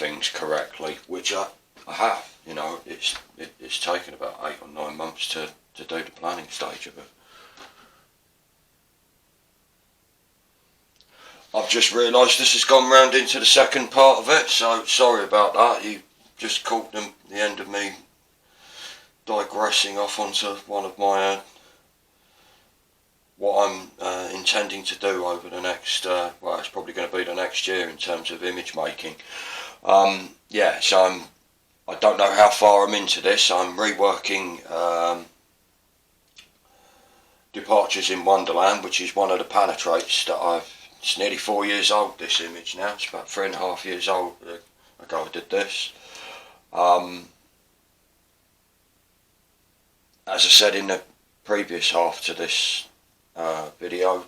things correctly, which I have. You know, it's taken about 8 or 9 months to do the planning stage of it. I've just realised this has gone round into the second part of it, so sorry about that. You just caught the end of me digressing off onto one of my what I'm intending to do over the next, well, it's probably going to be the next year in terms of image making. Yeah, so I don't know how far I'm into this. I'm reworking Departures in Wonderland, which is one of the penetrates that it's nearly 4 years old, this image now. It's about 3.5 years old ago I did this. As I said in the previous half to this video,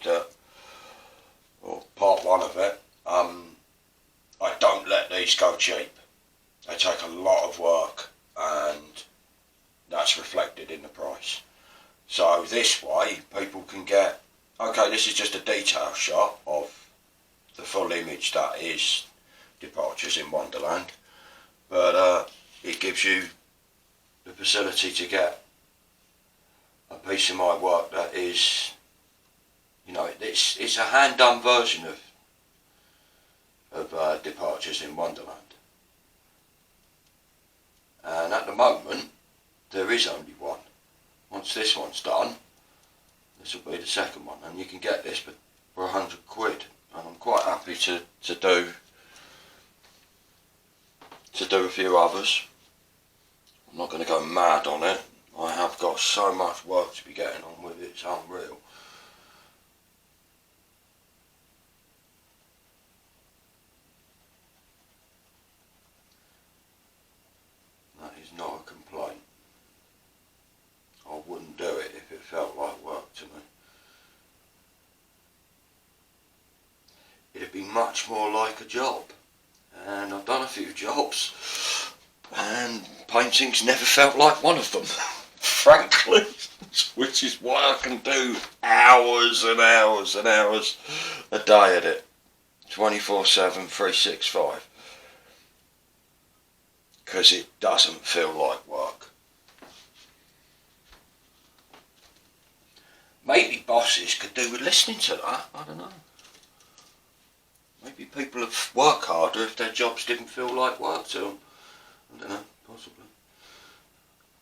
or part 1 of it, I don't let these go cheap. They take a lot of work, and that's reflected in the price. So this way people can get, okay, this is just a detail shot of the full image that is Departures in Wonderland, but it gives you the facility to get a piece of my work that is, you know, it's a hand done version of Departures in Wonderland. And at the moment there is only one. Once this one's done, this will be the second one, and you can get this for 100 quid, and I'm quite happy to do a few others. I'm not going to go mad on it. I have got so much work to be getting on with it, it's unreal. That is not a complaint. I wouldn't do it if it felt like work to me. It'd be much more like a job. And I've done a few jobs, and painting's never felt like one of them, frankly. Which is why I can do hours and hours and hours a day at it, 24/7, 365. Because it doesn't feel like work. Maybe bosses could do with listening to that, I don't know. Maybe people would work harder if their jobs didn't feel like work to them. I don't know, possibly.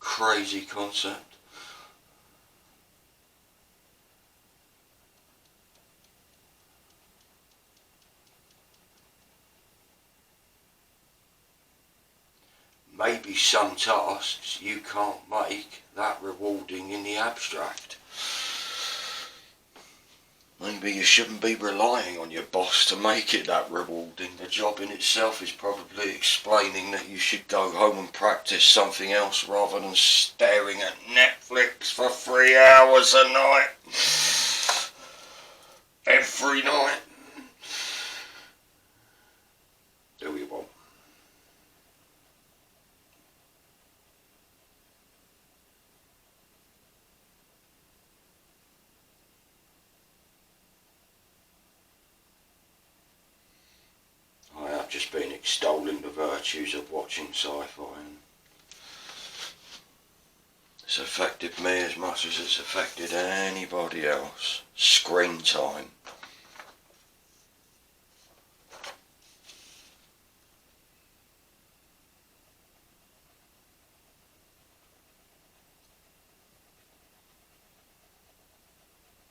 Crazy concept. Maybe some tasks you can't make that rewarding in the abstract. Maybe you shouldn't be relying on your boss to make it that rewarding. The job in itself is probably explaining that you should go home and practice something else rather than staring at Netflix for 3 hours a night. Every night. Do you want? Just been extolling the virtues of watching sci-fi, and it's affected me as much as it's affected anybody else. Screen time.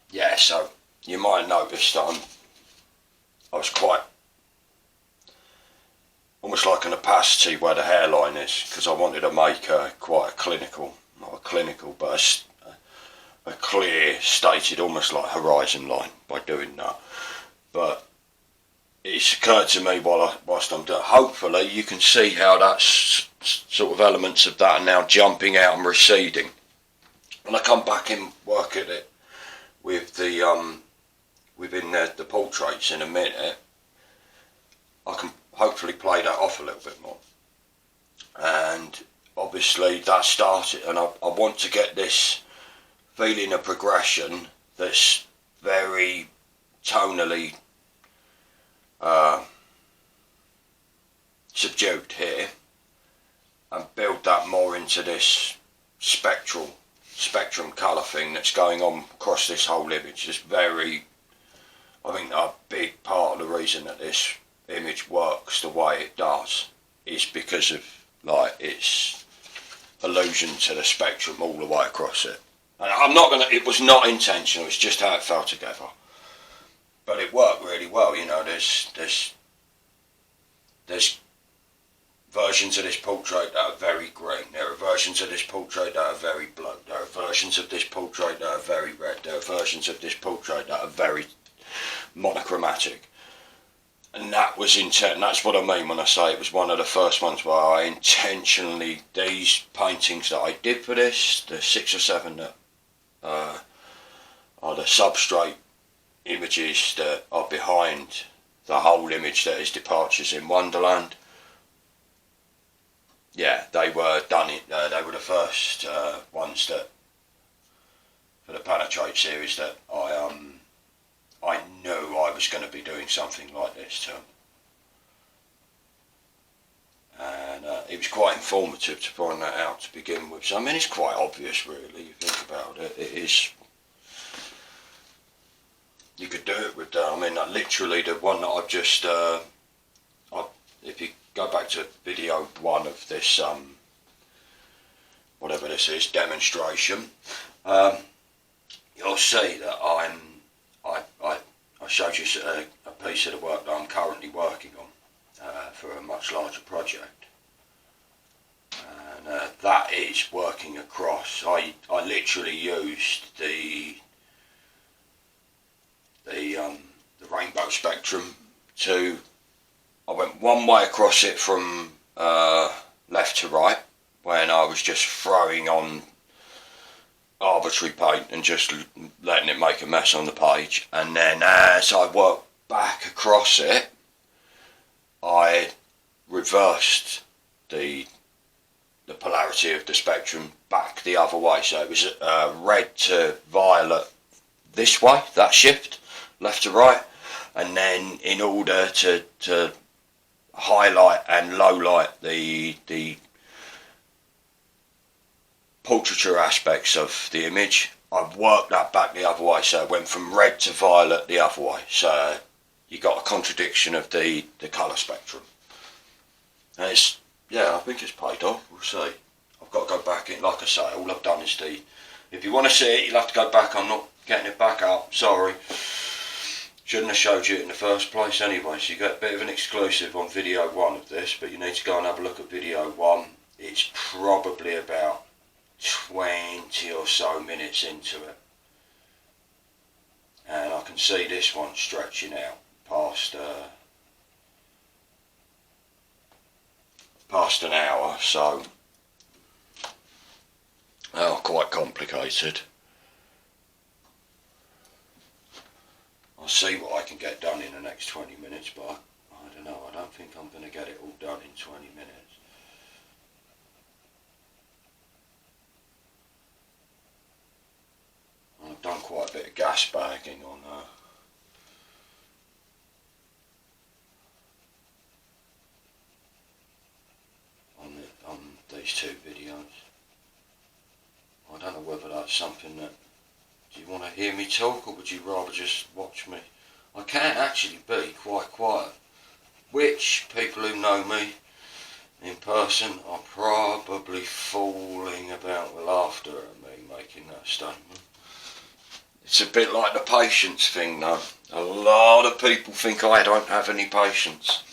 Yeah, so you might notice that I was quite almost like an opacity where the hairline is, because I wanted to make quite a clinical, not a clinical, but a clear stated, almost like horizon line by doing that. But it's occurred to me whilst I'm doing it, hopefully you can see how that's sort of elements of that are now jumping out and receding. When I come back and work at it with the within the portraits in a minute, I can hopefully play that off a little bit more. And obviously that started, and I want to get this feeling of progression that's very tonally subdued here and build that more into this spectrum colour thing that's going on across this whole image. It's very, I think a big part of the reason that this image works the way it does is because of like its allusion to the spectrum all the way across it. And I'm not gonna, it was not intentional, it's just how it fell together. But it worked really well, you know. There's versions of this portrait that are very green, there are versions of this portrait that are very blue, there are versions of this portrait that are very red, there are versions of this portrait that are very monochromatic. And that was intent. That's what I mean when I say it was one of the first ones where I intentionally, these paintings that I did for this, the 6 or 7 that are the substrate images that are behind the whole image that is Departures in Wonderland. Yeah, they were done. They were the first ones that for the Penetrate series that I knew I was going to be doing something like this to. And it was quite informative to find that out to begin with. So I mean, it's quite obvious, really. You think about it. It is. You could do it with. I mean, literally the one that I've just. If you go back to video 1 of this, whatever this is, demonstration, you'll see that I showed you a piece of the work that I'm currently working on for a much larger project, and that is working across. I literally used the rainbow spectrum to. I went one way across it from left to right when I was just throwing on arbitrary paint and just letting it make a mess on the page, and then as I worked back across it I reversed the polarity of the spectrum back the other way, so it was red to violet this way, that shift left to right, and then in order to highlight and low light the portraiture aspects of the image, I've worked that back the other way, so it went from red to violet the other way, so you got a contradiction of the colour spectrum. And it's, yeah, I think it's paid off, we'll see. I've got to go back in, like I say, all I've done is if you want to see it you'll have to go back, I'm not getting it back up, sorry. Shouldn't have showed you it in the first place anyway, so you get a bit of an exclusive on video 1 of this, but you need to go and have a look at video 1. It's probably about 20 or so minutes into it, and I can see this one stretching out past an hour, so quite complicated. I'll see what I can get done in the next 20 minutes, but I don't know, I don't think I'm going to get it all done in 20 minutes. I've done quite a bit of gas bagging on these 2 videos. I don't know whether that's something that, do you want to hear me talk or would you rather just watch me? I can actually be quite quiet, which people who know me in person are probably falling about with laughter at me making that statement. It's a bit like the patience thing though. A lot of people think I don't have any patience.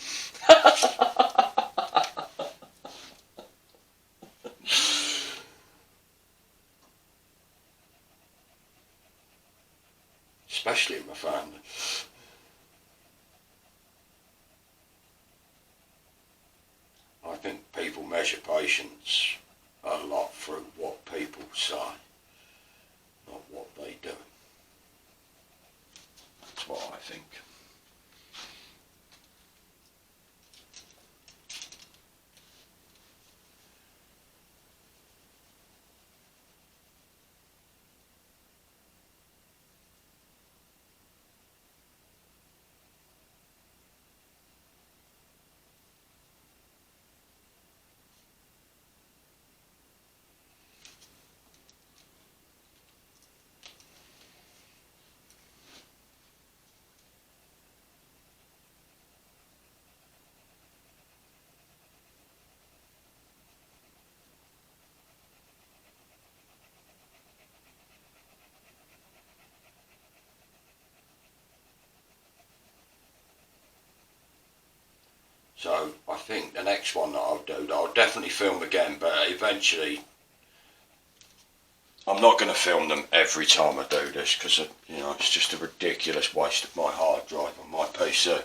Especially in my family. I think people measure patience a lot through what people say, not what they do. That's what I think. So I think the next one that I'll do, that I'll definitely film again, but eventually I'm not going to film them every time I do this, because you know, it's just a ridiculous waste of my hard drive on my PC.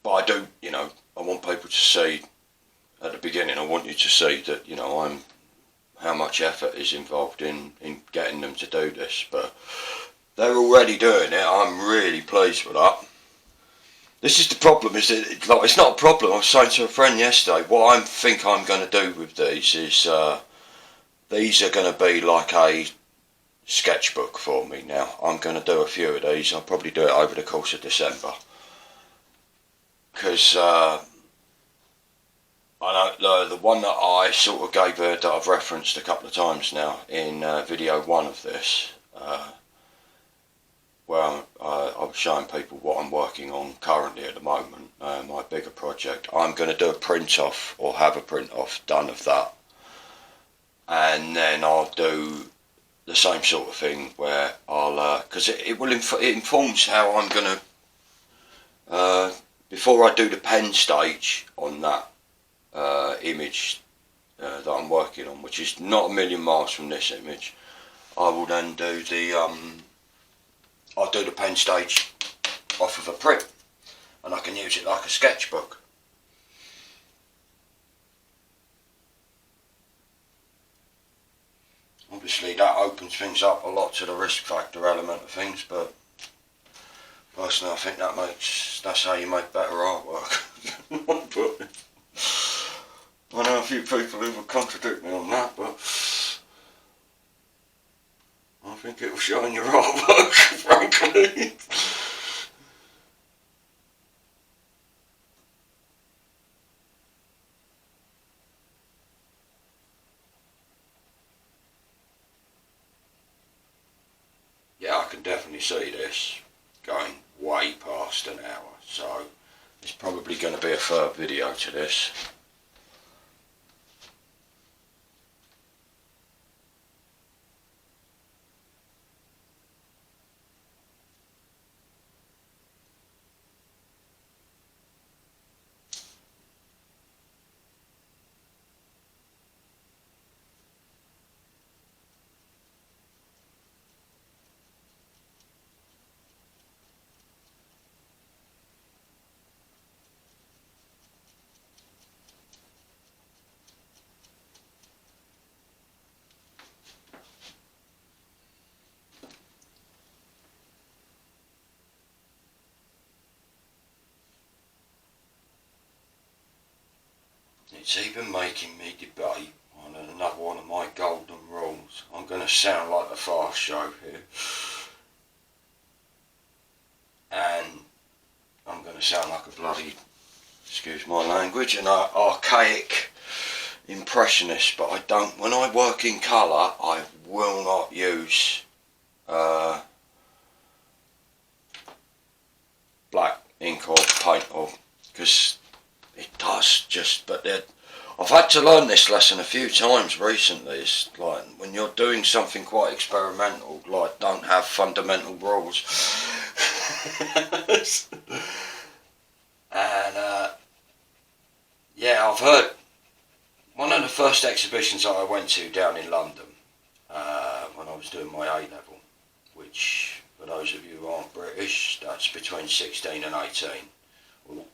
But I do, you know, I want people to see at the beginning. I want you to see that, you know, how much effort is involved in getting them to do this. But they're already doing it. I'm really pleased with that. This is the problem, is it? Like, it's not a problem. I was saying to a friend yesterday, what I think I'm going to do with these is, these are going to be like a sketchbook for me now. I'm going to do a few of these. I'll probably do it over the course of December. Because I know the one that I sort of gave that I've referenced a couple of times now in video 1 of this, where I was showing people what I'm working on currently at the moment, my bigger project. I'm going to do a print off, or have a print off done of that, and then I'll do the same sort of thing where I'll, because it informs how I'm going to, before I do the pen stage on that image that I'm working on, which is not a million miles from this image, I will then do the I'll do the pen stage off of a print, and I can use it like a sketchbook. Obviously that opens things up a lot to the risk factor element of things, but personally I think that's how you make better artwork. But I know a few people who will contradict me on that, but I think it will show in your artwork, frankly. Yeah, I can definitely see this going way past an hour, so it's probably going to be a third video to this. It's even making me debate on another one of my golden rules. I'm going to sound like the Fast Show here, and I'm going to sound like a bloody, excuse my language, an archaic impressionist, but I don't, when I work in colour, I will not use black ink or paint, or, because it does just, but I've had to learn this lesson a few times recently. It's like, when you're doing something quite experimental, like, don't have fundamental rules. And yeah, I've heard, one of the first exhibitions that I went to down in London, when I was doing my A-level, which, for those of you who aren't British, that's between 16 and 18.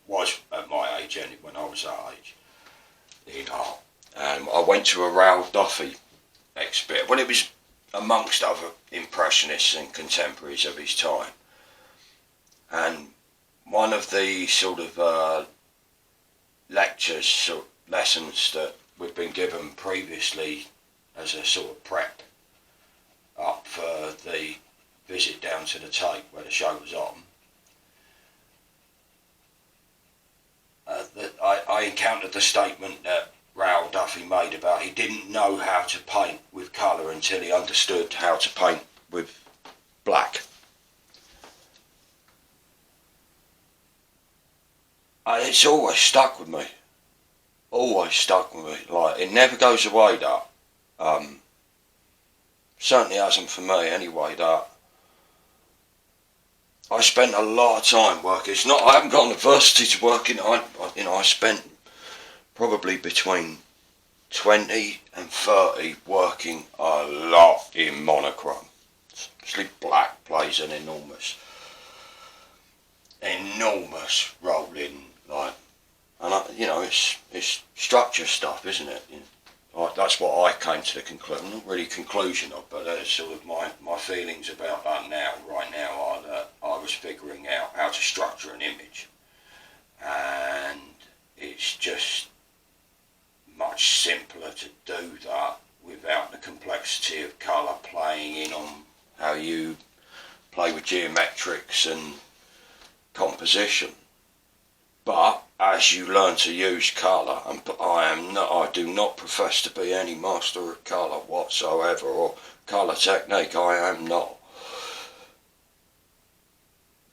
Was at my age, anyway, when I was that age, in art. I went to a Raoul Duffy exhibit. Well, it was amongst other impressionists and contemporaries of his time. And one of the sort of lectures, sort of lessons that we'd been given previously as a sort of prep up for the visit down to the Tate where the show was on, that I encountered the statement that Raoul Duffy made about he didn't know how to paint with colour until he understood how to paint with black. And it's always stuck with me. Always stuck with me. Like, it never goes away, that. Certainly hasn't for me anyway, that. I spent a lot of time working. It's not, I haven't got university to work in. I spent probably between 20 and 30 working a lot in monochrome. Especially black plays an enormous role in, like, and it's structure stuff, isn't it? That's what I came to the conclusion, not really conclusion of, but sort of my feelings about that right now are that I was figuring out how to structure an image, and it's just much simpler to do that without the complexity of colour playing in on how you play with geometrics and composition. But as you learn to use colour, and I do not profess to be any master of colour whatsoever, or colour technique, I am not.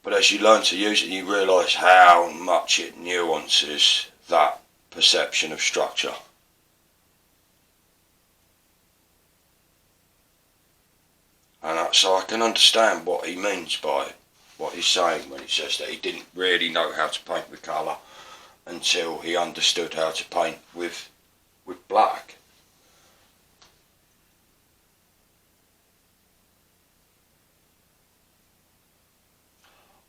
But as you learn to use it, you realise how much it nuances that perception of structure. And so I can understand what he means by it. What he's saying when he says that he didn't really know how to paint with colour until he understood how to paint with black.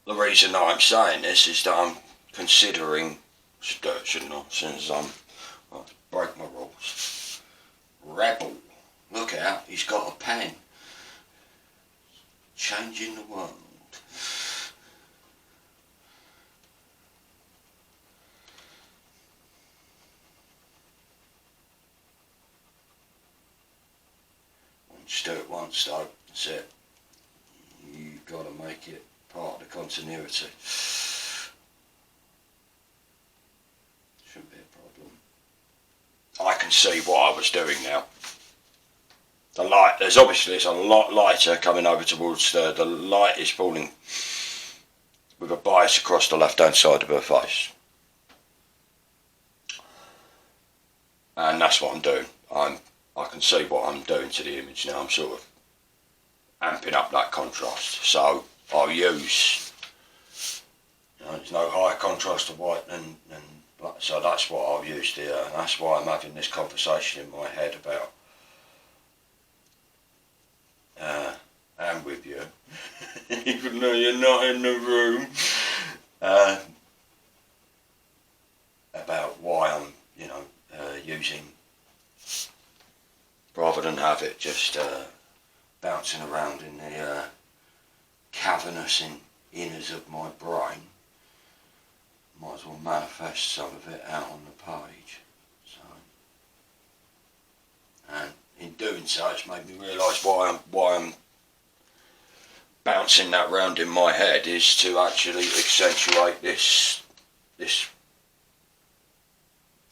The reason that I'm saying this is that I'm considering, shouldn't I, since I break my rules. Rebel, look out, he's got a pen. Changing the world. Just do it once though, that's it. You've got to make it part of the continuity. Shouldn't be a problem. I can see what I was doing now. The light, it's a lot lighter coming over towards the light is falling with a bias across the left hand side of her face. And that's what I'm doing. I can see what I'm doing to the image now. I'm sort of amping up that contrast. So I'll use, there's no higher contrast of white than black. So that's what I'll use here. And that's why I'm having this conversation in my head about, and with you, even though you're not in the room, about why I'm, using, rather than have it just bouncing around in the cavernous inners of my brain. Might as well manifest some of it out on the page. So, and in doing so, it's made me realise why I'm bouncing that round in my head is to actually accentuate this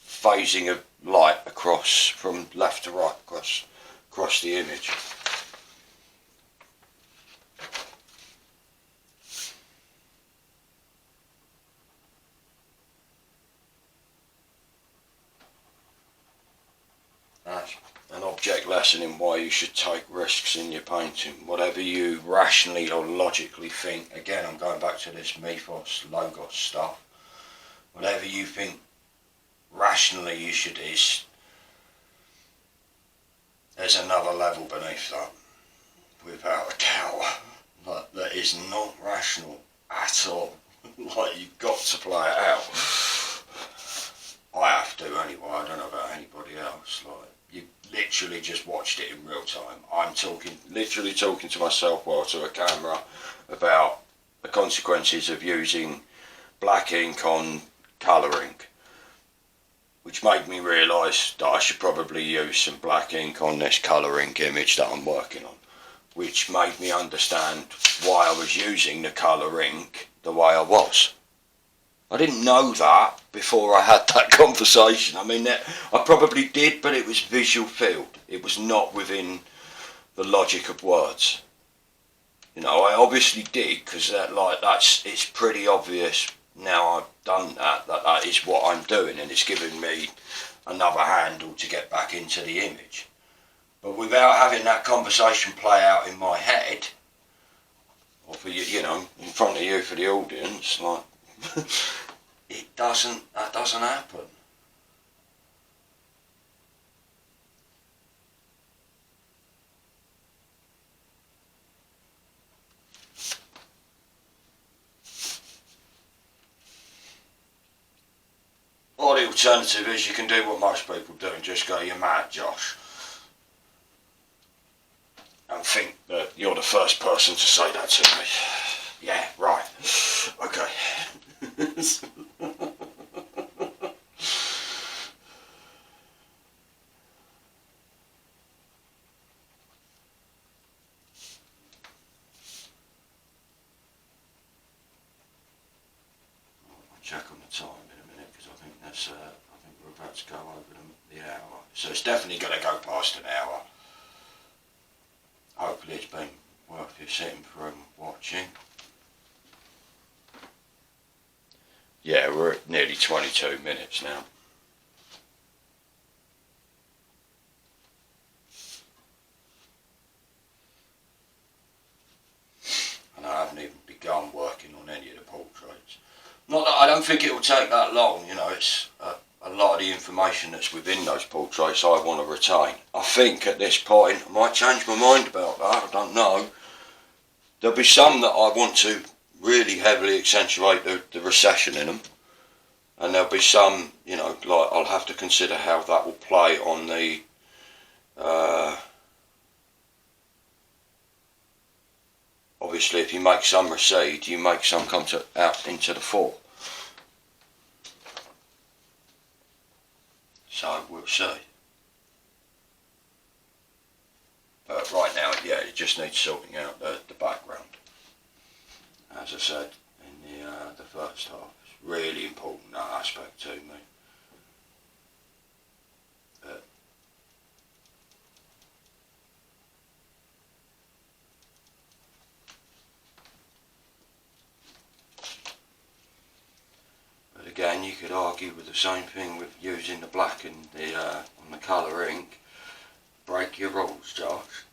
phasing of light across from left to right across the image. That's an object lesson in why you should take risks in your painting. Whatever you rationally or logically think, again I'm going back to this mythos, logos stuff, whatever you think rationally you should, there's another level beneath that, without a doubt, that is not rational at all. Like, you've got to play it out. I have to anyway, I don't know about anybody else. Like, you literally just watched it in real time. I'm literally talking to myself while to a camera about the consequences of using black ink on colour ink, which made me realise that I should probably use some black ink on this colour ink image that I'm working on, which made me understand why I was using the colour ink the way I was. I didn't know that before I had that conversation. I mean, I probably did, but it was visual field. It was not within the logic of words. I obviously did, because it's pretty obvious now I've done that is what I'm doing, and it's giving me another handle to get back into the image. But without having that conversation play out in my head, or for you, you know, in front of you for the audience, like, that doesn't happen. Or the alternative is you can do what most people do and just go, "You're mad, Josh," and think that you're the first person to say that to me. Yeah, right. Okay. Check on the time in a minute, because I think we're about to go over the hour. So it's definitely going to go past an hour. Hopefully it's been worth you sitting through and watching. Yeah, we're at nearly 22 minutes now. And I haven't even begun working on any of the portraits. Not that I don't think it will take that long, you know, it's a lot of the information that's within those portraits I want to retain. I think at this point, I might change my mind about that, I don't know. There'll be some that I want to really heavily accentuate the recession in them. And there'll be some, you know, like I'll have to consider how that will play on the obviously if you make some recede, you make some come out into the fore. So we'll see. But right now, yeah, it just needs sorting out the background. As I said in the first half, it's really important, that aspect to me. But again, you could argue with the same thing with using the black and the on the colour ink. Break your rules, Josh.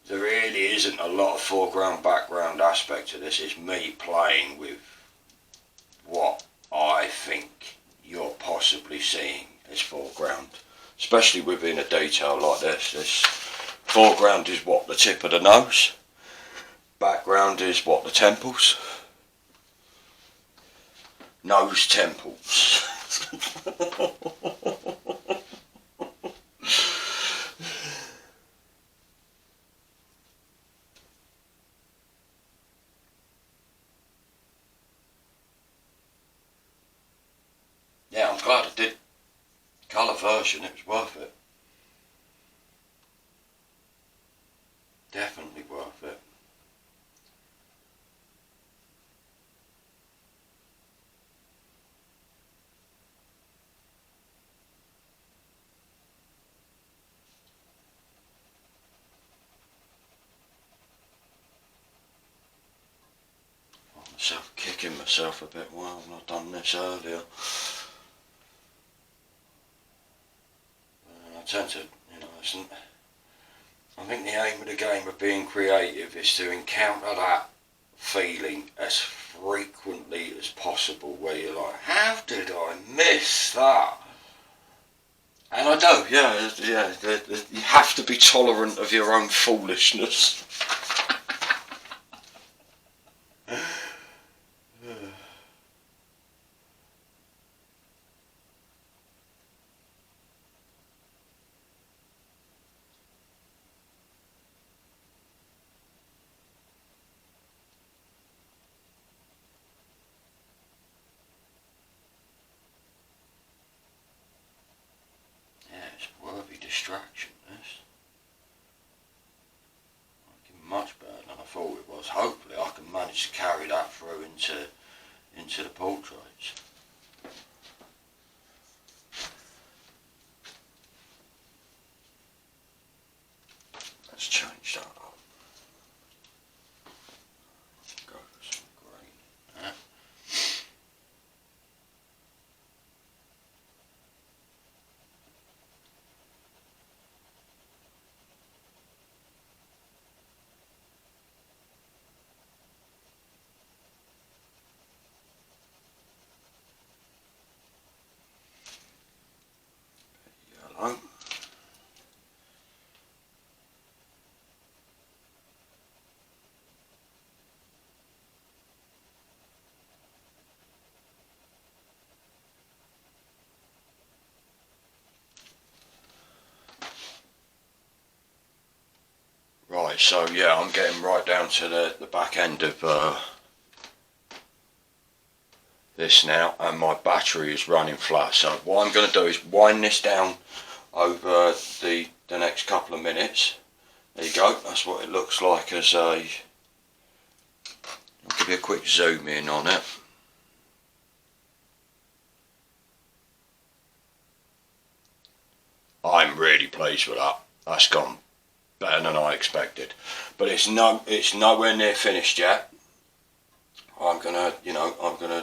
There really isn't a lot of foreground background aspect to this. It's me playing with what I think you're possibly seeing as foreground, especially within a detail like this. This foreground is what, the tip of the nose, background is what, the temples, nose temples. Yeah, I'm glad I did colour version, it was worth it. Definitely worth it. I'm kicking myself a bit, why haven't I done this earlier? I tend to, you know, I think the aim of the game of being creative is to encounter that feeling as frequently as possible where you're like, how did I miss that? And I do, yeah, you have to be tolerant of your own foolishness. Distraction, this. Much better than I thought it was. Hopefully I can manage to carry that through into the portraits. Let's change that up. Go for some green. Yeah. Right, so yeah, I'm getting right down to the back end of this now, and my battery is running flat. So what I'm going to do is wind this down over the next couple of minutes. There you go, that's what it looks like as a... I'll give you a quick zoom in on it. I'm really pleased with that. That's gone better than I expected, but it's nowhere near finished yet. I'm gonna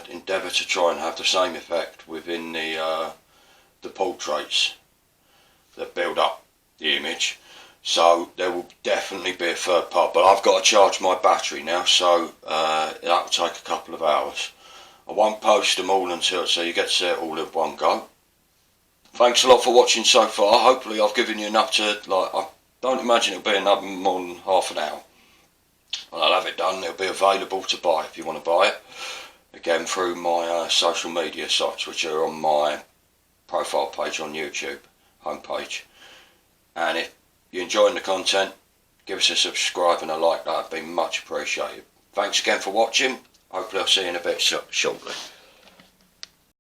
endeavour to try and have the same effect within the portraits that build up the image. So there will definitely be a third part, but I've got to charge my battery now, so that will take a couple of hours. I won't post them all until, so you get to see it all in one go. Thanks a lot for watching so far. Hopefully I've given you enough to, like, I don't imagine it'll be another more than half an hour. And I'll have it done. It'll be available to buy if you want to buy it. Again, through my social media sites, which are on my profile page on YouTube, homepage. And if you're enjoying the content, give us a subscribe and a like. That'd be much appreciated. Thanks again for watching. Hopefully I'll see you in a bit shortly.